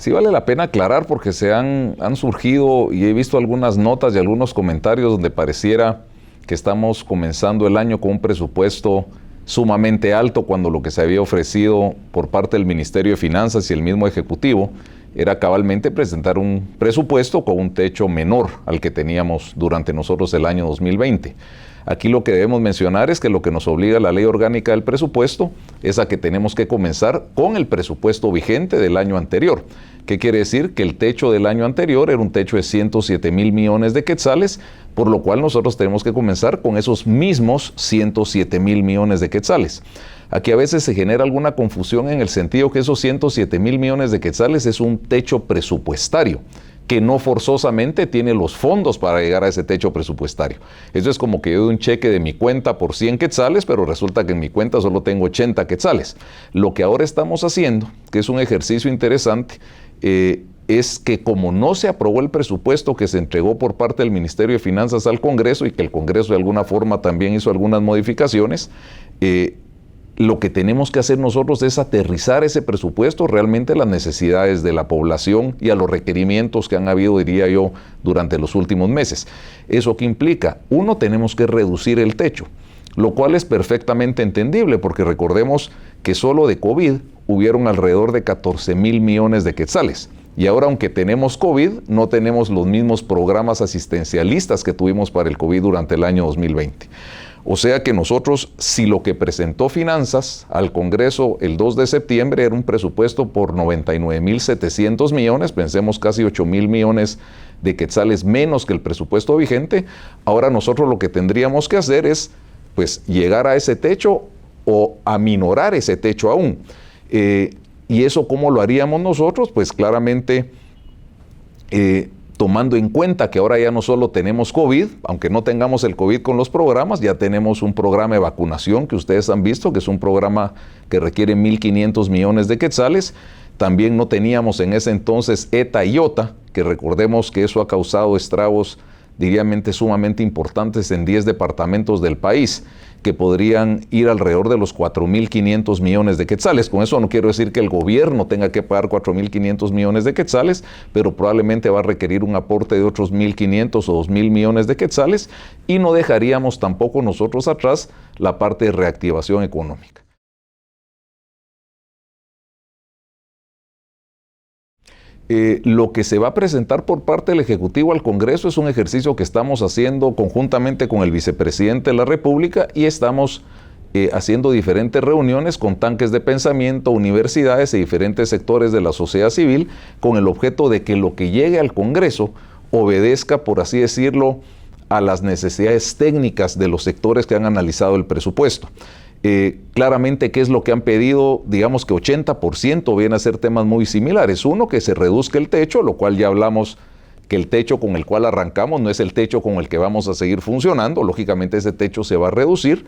Sí vale la pena aclarar porque han surgido y he visto algunas notas y algunos comentarios donde pareciera que estamos comenzando el año con un presupuesto sumamente alto cuando lo que se había ofrecido por parte del Ministerio de Finanzas y el mismo Ejecutivo era cabalmente presentar un presupuesto con un techo menor al que teníamos durante nosotros el año 2020. Aquí lo que debemos mencionar es que lo que nos obliga la Ley Orgánica del Presupuesto es a que tenemos que comenzar con el presupuesto vigente del año anterior. ¿Qué quiere decir? Que el techo del año anterior era un techo de 107 mil millones de quetzales, por lo cual nosotros tenemos que comenzar con esos mismos 107 mil millones de quetzales. Aquí a veces se genera alguna confusión en el sentido que esos 107 mil millones de quetzales es un techo presupuestario, que no forzosamente tiene los fondos para llegar a ese techo presupuestario. Eso es como que yo doy un cheque de mi cuenta por 100 quetzales, pero resulta que en mi cuenta solo tengo 80 quetzales. Lo que ahora estamos haciendo, que es un ejercicio interesante, es que como no se aprobó el presupuesto que se entregó por parte del Ministerio de Finanzas al Congreso y que el Congreso de alguna forma también hizo algunas modificaciones, lo que tenemos que hacer nosotros es aterrizar ese presupuesto realmente a las necesidades de la población y a los requerimientos que han habido, diría yo, durante los últimos meses. ¿Eso qué implica? Uno, tenemos que reducir el techo, lo cual es perfectamente entendible porque recordemos que solo de COVID hubieron alrededor de 14 mil millones de quetzales. Y ahora, aunque tenemos COVID, no tenemos los mismos programas asistencialistas que tuvimos para el COVID durante el año 2020. O sea que nosotros, si lo que presentó Finanzas al Congreso el 2 de septiembre era un presupuesto por 99.700 millones, pensemos casi 8.000 millones de quetzales menos que el presupuesto vigente, ahora nosotros lo que tendríamos que hacer es pues llegar a ese techo o aminorar ese techo aún. ¿Y eso cómo lo haríamos nosotros? Pues claramente tomando en cuenta que ahora ya no solo tenemos COVID, aunque no tengamos el COVID con los programas, ya tenemos un programa de vacunación que ustedes han visto, que es un programa que requiere 1.500 millones de quetzales. También no teníamos en ese entonces ETA y OTA, que recordemos que eso ha causado estragos, diríamente sumamente importantes en 10 departamentos del país, que podrían ir alrededor de los 4.500 millones de quetzales. Con eso no quiero decir que el gobierno tenga que pagar 4.500 millones de quetzales, pero probablemente va a requerir un aporte de otros 1.500 o 2.000 millones de quetzales y no dejaríamos tampoco nosotros atrás la parte de reactivación económica. Lo que se va a presentar por parte del Ejecutivo al Congreso es un ejercicio que estamos haciendo conjuntamente con el vicepresidente de la República y estamos haciendo diferentes reuniones con tanques de pensamiento, universidades y diferentes sectores de la sociedad civil con el objeto de que lo que llegue al Congreso obedezca, por así decirlo, a las necesidades técnicas de los sectores que han analizado el presupuesto. Claramente, ¿qué es lo que han pedido? Digamos que 80% viene a ser temas muy similares. Uno, que se reduzca el techo, lo cual ya hablamos que el techo con el cual arrancamos no es el techo con el que vamos a seguir funcionando. Lógicamente ese techo se va a reducir.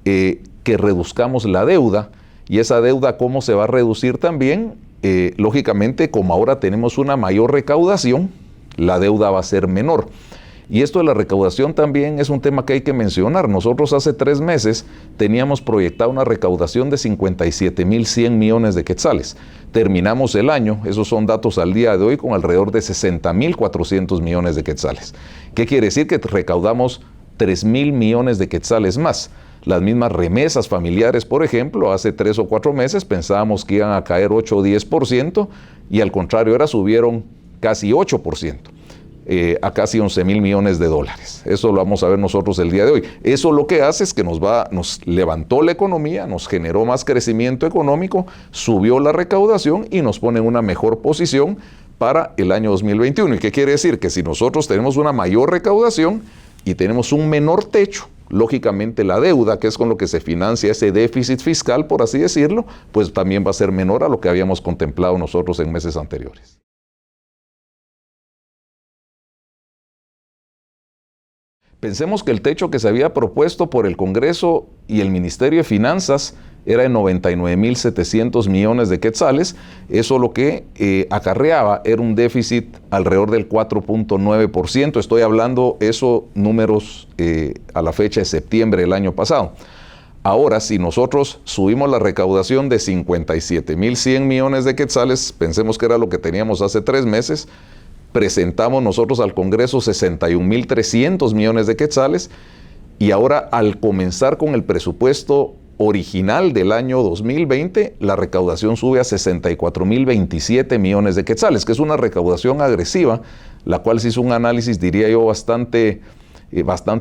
Que reduzcamos la deuda. Y esa deuda, ¿cómo se va a reducir también? Lógicamente, como ahora tenemos una mayor recaudación, la deuda va a ser menor. Y esto de la recaudación también es un tema que hay que mencionar. Nosotros hace 3 meses teníamos proyectada una recaudación de 57.100 millones de quetzales. Terminamos el año, esos son datos al día de hoy, con alrededor de 60.400 millones de quetzales. ¿Qué quiere decir? Que recaudamos 3.000 millones de quetzales más. Las mismas remesas familiares, por ejemplo, hace 3 o 4 meses pensábamos que iban a caer 8 o 10% y al contrario, ahora subieron casi 8%. A casi 11.000 millones de dólares. Eso lo vamos a ver nosotros el día de hoy. Eso lo que hace es que nos levantó la economía, nos generó más crecimiento económico, subió la recaudación y nos pone en una mejor posición para el año 2021. ¿Y qué quiere decir? Que si nosotros tenemos una mayor recaudación y tenemos un menor techo, lógicamente la deuda, que es con lo que se financia ese déficit fiscal, por así decirlo, pues también va a ser menor a lo que habíamos contemplado nosotros en meses anteriores. Pensemos que el techo que se había propuesto por el Congreso y el Ministerio de Finanzas era de 99.700 millones de quetzales. Eso lo que acarreaba era un déficit alrededor del 4.9%. Estoy hablando números a la fecha de septiembre del año pasado. Ahora, si nosotros subimos la recaudación de 57.100 millones de quetzales, pensemos que era lo que teníamos hace 3 meses, presentamos nosotros al Congreso 61.300 millones de quetzales, y ahora al comenzar con el presupuesto original del año 2020, la recaudación sube a 64.027 millones de quetzales, que es una recaudación agresiva, la cual se hizo un análisis, diría yo, bastante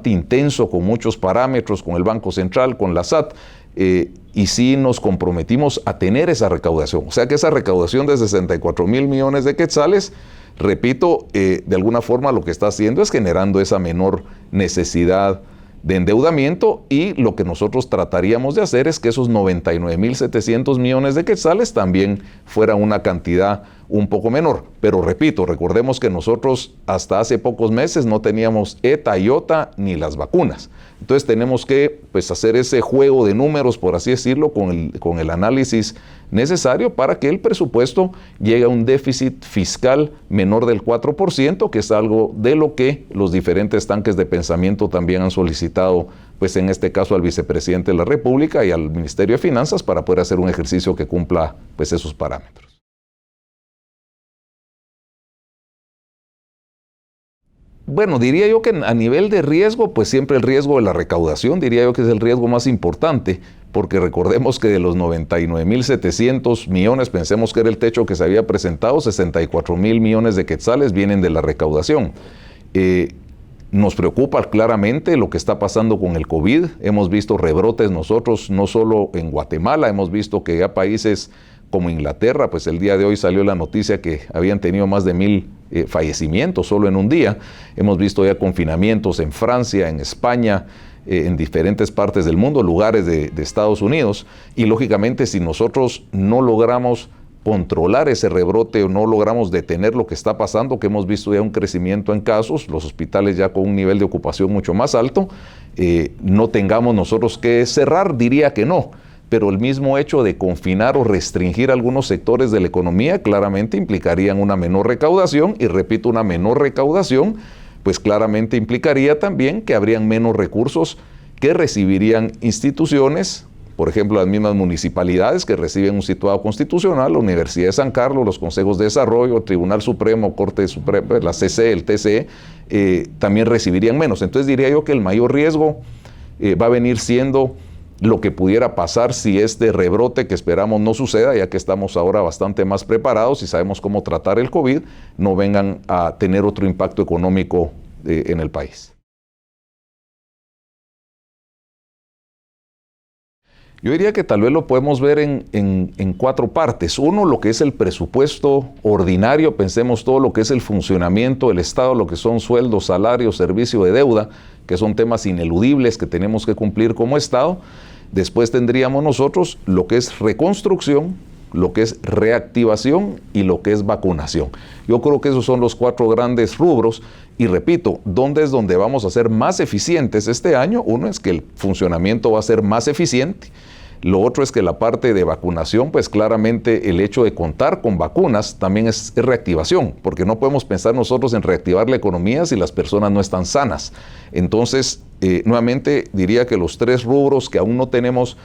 intenso, con muchos parámetros, con el Banco Central, con la SAT, y sí nos comprometimos a tener esa recaudación. O sea que esa recaudación de 64.000 millones de quetzales, repito, de alguna forma lo que está haciendo es generando esa menor necesidad de endeudamiento, y lo que nosotros trataríamos de hacer es que esos 99.700 millones de quetzales también fuera una cantidad un poco menor. Pero repito, recordemos que nosotros hasta hace pocos meses no teníamos ETA, IOTA ni las vacunas. Entonces tenemos que hacer ese juego de números, por así decirlo, con el análisis necesario para que el presupuesto llegue a un déficit fiscal menor del 4%, que es algo de lo que los diferentes tanques de pensamiento también han solicitado, en este caso al vicepresidente de la República y al Ministerio de Finanzas, para poder hacer un ejercicio que cumpla esos parámetros. Bueno, diría yo que a nivel de riesgo, siempre el riesgo de la recaudación, diría yo que es el riesgo más importante, porque recordemos que de los 99.700 millones, pensemos que era el techo que se había presentado, 64.000 millones de quetzales vienen de la recaudación. Nos preocupa claramente lo que está pasando con el COVID. Hemos visto rebrotes nosotros, no solo en Guatemala, hemos visto que ya países como Inglaterra, el día de hoy salió la noticia que habían tenido más de 1.000 fallecimientos solo en un día. Hemos visto ya confinamientos en Francia, en España, en diferentes partes del mundo, lugares de Estados Unidos, y lógicamente si nosotros no logramos controlar ese rebrote o no logramos detener lo que está pasando, que hemos visto ya un crecimiento en casos, los hospitales ya con un nivel de ocupación mucho más alto, no tengamos nosotros que cerrar, diría que no. Pero el mismo hecho de confinar o restringir algunos sectores de la economía claramente implicarían una menor recaudación, y repito, una menor recaudación claramente implicaría también que habrían menos recursos que recibirían instituciones, por ejemplo las mismas municipalidades que reciben un situado constitucional, la Universidad de San Carlos, los consejos de desarrollo, el Tribunal Supremo, Corte Suprema, la CC, el TCE, también recibirían menos. Entonces diría yo que el mayor riesgo va a venir siendo lo que pudiera pasar si este rebrote, que esperamos no suceda, ya que estamos ahora bastante más preparados y sabemos cómo tratar el COVID, no vengan a tener otro impacto económico en el país. Yo diría que tal vez lo podemos ver en 4 partes. Uno, lo que es el presupuesto ordinario, pensemos todo lo que es el funcionamiento del Estado, lo que son sueldos, salarios, servicio de deuda, que son temas ineludibles que tenemos que cumplir como Estado. Después tendríamos nosotros lo que es reconstrucción, lo que es reactivación y lo que es vacunación. Yo creo que esos son los 4 grandes rubros, y repito, ¿dónde es donde vamos a ser más eficientes este año? Uno es que el funcionamiento va a ser más eficiente. Lo otro es que la parte de vacunación, claramente el hecho de contar con vacunas también es reactivación, porque no podemos pensar nosotros en reactivar la economía si las personas no están sanas. Entonces, nuevamente diría que los 3 rubros que aún no tenemos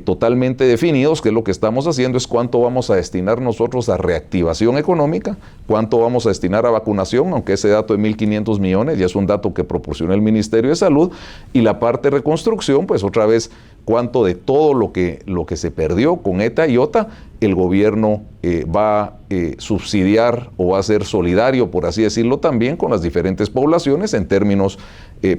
totalmente definidos, que es lo que estamos haciendo, es cuánto vamos a destinar nosotros a reactivación económica, cuánto vamos a destinar a vacunación, aunque ese dato de 1.500 millones ya es un dato que proporciona el Ministerio de Salud, y la parte de reconstrucción, otra vez, cuánto de todo lo que se perdió con ETA y IOTA, el gobierno va a subsidiar o va a ser solidario, por así decirlo, también con las diferentes poblaciones en términos,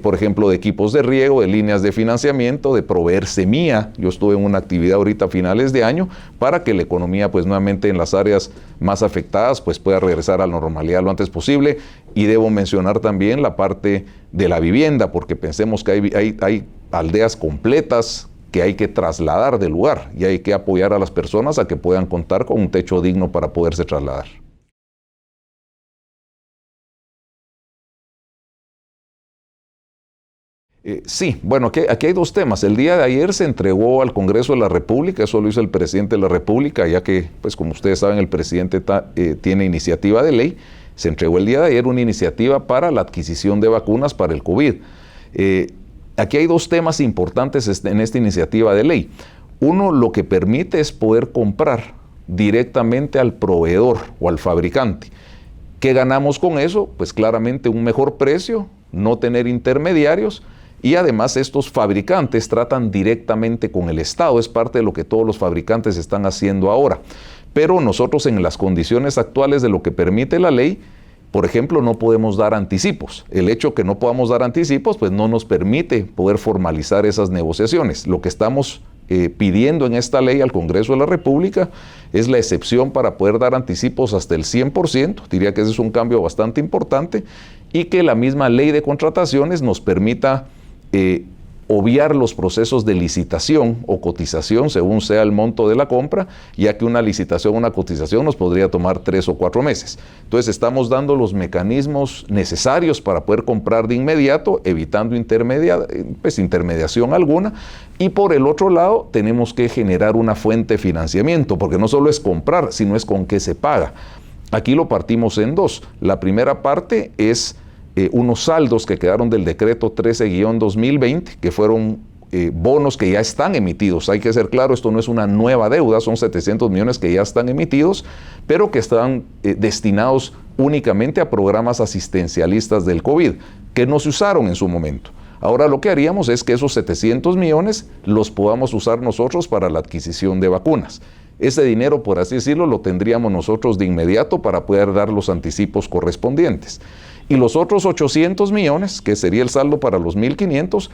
por ejemplo, de equipos de riego, de líneas de financiamiento, de proveer semilla. Yo estuve en una actividad ahorita a finales de año para que la economía, nuevamente en las áreas más afectadas, pueda regresar a la normalidad lo antes posible. Y debo mencionar también la parte de la vivienda, porque pensemos que hay aldeas completas que hay que trasladar del lugar, y hay que apoyar a las personas a que puedan contar con un techo digno para poderse trasladar. Sí, bueno, aquí hay 2 temas. El día de ayer se entregó al Congreso de la República, eso lo hizo el presidente de la República, ya que, como ustedes saben, el presidente tiene iniciativa de ley. Se entregó el día de ayer una iniciativa para la adquisición de vacunas para el COVID. aquí hay dos temas importantes en esta iniciativa de ley. Uno, lo que permite es poder comprar directamente al proveedor o al fabricante. ¿Qué ganamos con eso? Pues claramente un mejor precio, no tener intermediarios, y además estos fabricantes tratan directamente con el Estado. Es parte de lo que todos los fabricantes están haciendo ahora. Pero nosotros, en las condiciones actuales de lo que permite la ley, por ejemplo, no podemos dar anticipos. El hecho que no podamos dar anticipos, pues no nos permite poder formalizar esas negociaciones. Lo que estamos pidiendo en esta ley al Congreso de la República es la excepción para poder dar anticipos hasta el 100%, diría que ese es un cambio bastante importante, y que la misma ley de contrataciones nos permita obviar los procesos de licitación o cotización según sea el monto de la compra, ya que una licitación o una cotización nos podría tomar 3 o 4 meses. Entonces estamos dando los mecanismos necesarios para poder comprar de inmediato, evitando intermediación alguna, y por el otro lado tenemos que generar una fuente de financiamiento, porque no solo es comprar, sino es con qué se paga. Aquí lo partimos en dos. La primera parte es unos saldos que quedaron del decreto 13-2020, que fueron bonos que ya están emitidos. Hay que ser claro, esto no es una nueva deuda, son 700 millones que ya están emitidos, pero que están destinados únicamente a programas asistencialistas del COVID, que no se usaron en su momento. Ahora lo que haríamos es que esos 700 millones los podamos usar nosotros para la adquisición de vacunas. Ese dinero, por así decirlo, lo tendríamos nosotros de inmediato para poder dar los anticipos correspondientes. Y los otros 800 millones, que sería el saldo para los 1.500,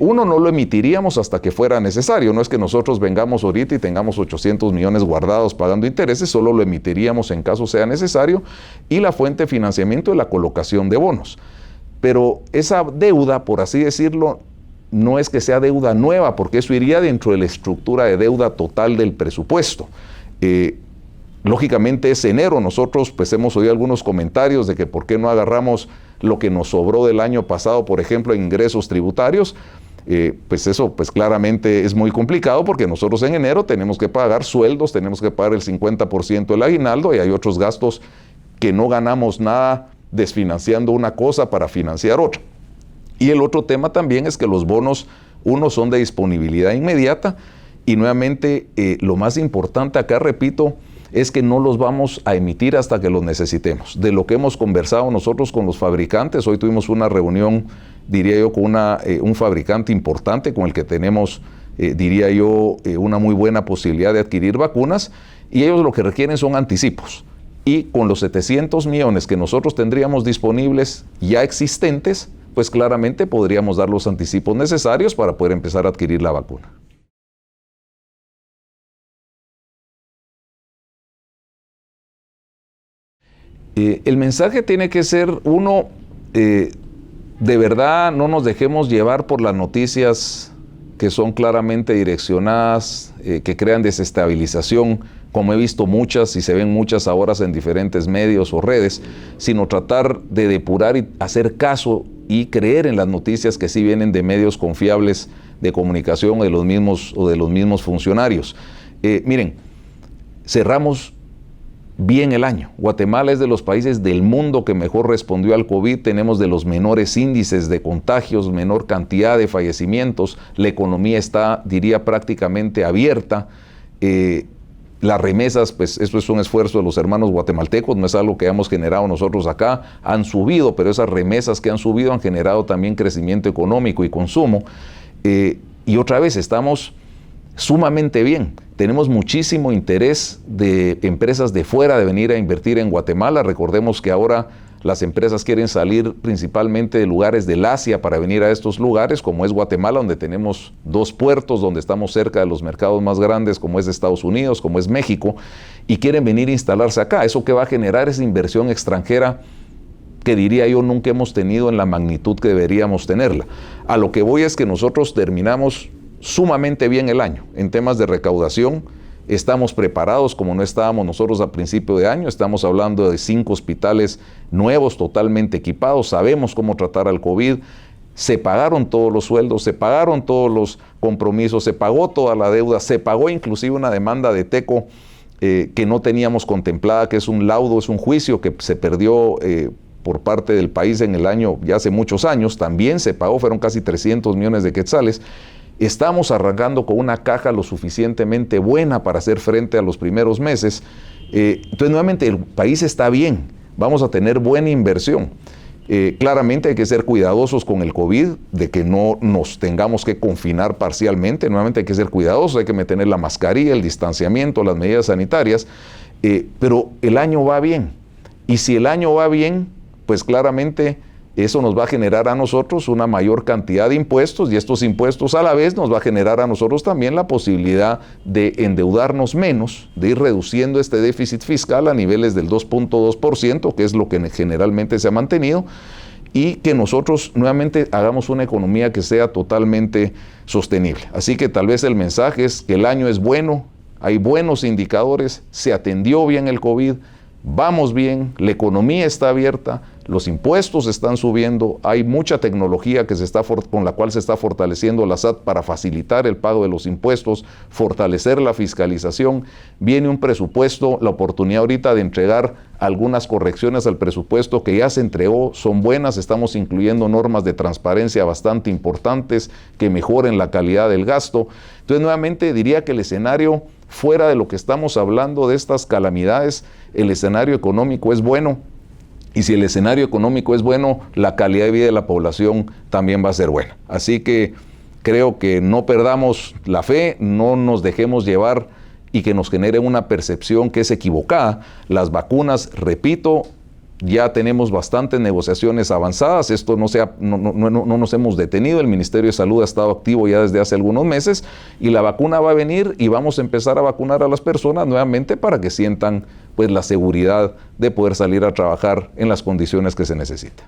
uno no lo emitiríamos hasta que fuera necesario. No es que nosotros vengamos ahorita y tengamos 800 millones guardados pagando intereses, solo lo emitiríamos en caso sea necesario, y la fuente de financiamiento es la colocación de bonos. Pero esa deuda, por así decirlo, no es que sea deuda nueva, porque eso iría dentro de la estructura de deuda total del presupuesto. Lógicamente es enero, nosotros pues hemos oído algunos comentarios de que por qué no agarramos lo que nos sobró del año pasado, por ejemplo, en ingresos tributarios. Pues eso pues claramente es muy complicado, porque nosotros en enero tenemos que pagar sueldos, tenemos que pagar el 50% del aguinaldo, y hay otros gastos que no ganamos nada desfinanciando una cosa para financiar otra. Y el otro tema también es que los bonos, unos son de disponibilidad inmediata, y nuevamente lo más importante acá, repito, es que no los vamos a emitir hasta que los necesitemos. De lo que hemos conversado nosotros con los fabricantes, hoy tuvimos una reunión, diría yo, con un fabricante importante con el que tenemos, diría yo, una muy buena posibilidad de adquirir vacunas, y ellos lo que requieren son anticipos. Y con los 700 millones que nosotros tendríamos disponibles ya existentes, pues claramente podríamos dar los anticipos necesarios para poder empezar a adquirir la vacuna. El mensaje tiene que ser, uno, de verdad no nos dejemos llevar por las noticias que son claramente direccionadas, que crean desestabilización, como he visto muchas y se ven muchas ahora en diferentes medios o redes, sino tratar de depurar y hacer caso y creer en las noticias que sí vienen de medios confiables de comunicación o de los mismos funcionarios. Miren, cerramos bien el año. Guatemala es de los países del mundo que mejor respondió al COVID. Tenemos de los menores índices de contagios, menor cantidad de fallecimientos. La economía está, diría, prácticamente abierta. Las remesas, pues esto es un esfuerzo de los hermanos guatemaltecos, no es algo que hemos generado nosotros acá, han subido, pero esas remesas que han subido han generado también crecimiento económico y consumo. Y otra vez, estamos sumamente bien. Tenemos muchísimo interés de empresas de fuera de venir a invertir en Guatemala. Recordemos que ahora las empresas quieren salir principalmente de lugares del Asia para venir a estos lugares, como es Guatemala, donde tenemos 2 puertos, donde estamos cerca de los mercados más grandes, como es Estados Unidos, como es México, y quieren venir a instalarse acá. Eso que va a generar es inversión extranjera que, diría yo, nunca hemos tenido en la magnitud que deberíamos tenerla. A lo que voy es que nosotros terminamos sumamente bien el año en temas de recaudación. Estamos preparados como no estábamos nosotros a principio de año. Estamos hablando de 5 hospitales nuevos, totalmente equipados. Sabemos cómo tratar al COVID. Se pagaron todos los sueldos, se pagaron todos los compromisos, se pagó toda la deuda, se pagó inclusive una demanda de TECO que no teníamos contemplada, que es un laudo, es un juicio que se perdió por parte del país en el año, ya hace muchos años, también se pagó, fueron casi 300 millones de quetzales. Estamos arrancando con una caja lo suficientemente buena para hacer frente a los primeros meses. Entonces, nuevamente, el país está bien, vamos a tener buena inversión. Claramente hay que ser cuidadosos con el COVID, de que no nos tengamos que confinar parcialmente. Nuevamente hay que ser cuidadosos, hay que mantener la mascarilla, el distanciamiento, las medidas sanitarias, pero el año va bien. Y si el año va bien, pues claramente eso nos va a generar a nosotros una mayor cantidad de impuestos, y estos impuestos a la vez nos va a generar a nosotros también la posibilidad de endeudarnos menos, de ir reduciendo este déficit fiscal a niveles del 2.2%, que es lo que generalmente se ha mantenido, y que nosotros nuevamente hagamos una economía que sea totalmente sostenible. Así que tal vez el mensaje es que el año es bueno, hay buenos indicadores, se atendió bien el COVID, vamos bien, la economía está abierta, los impuestos están subiendo, hay mucha tecnología con la cual se está fortaleciendo la SAT para facilitar el pago de los impuestos, fortalecer la fiscalización. Viene un presupuesto, la oportunidad ahorita de entregar algunas correcciones al presupuesto que ya se entregó, son buenas, estamos incluyendo normas de transparencia bastante importantes que mejoren la calidad del gasto. Entonces, nuevamente diría que el escenario, fuera de lo que estamos hablando de estas calamidades, el escenario económico es bueno. Y si el escenario económico es bueno, la calidad de vida de la población también va a ser buena. Así que creo que no perdamos la fe, no nos dejemos llevar y que nos genere una percepción que es equivocada. Las vacunas, repito, ya tenemos bastantes negociaciones avanzadas, esto no nos hemos detenido, el Ministerio de Salud ha estado activo ya desde hace algunos meses y la vacuna va a venir y vamos a empezar a vacunar a las personas nuevamente para que sientan pues la seguridad de poder salir a trabajar en las condiciones que se necesita.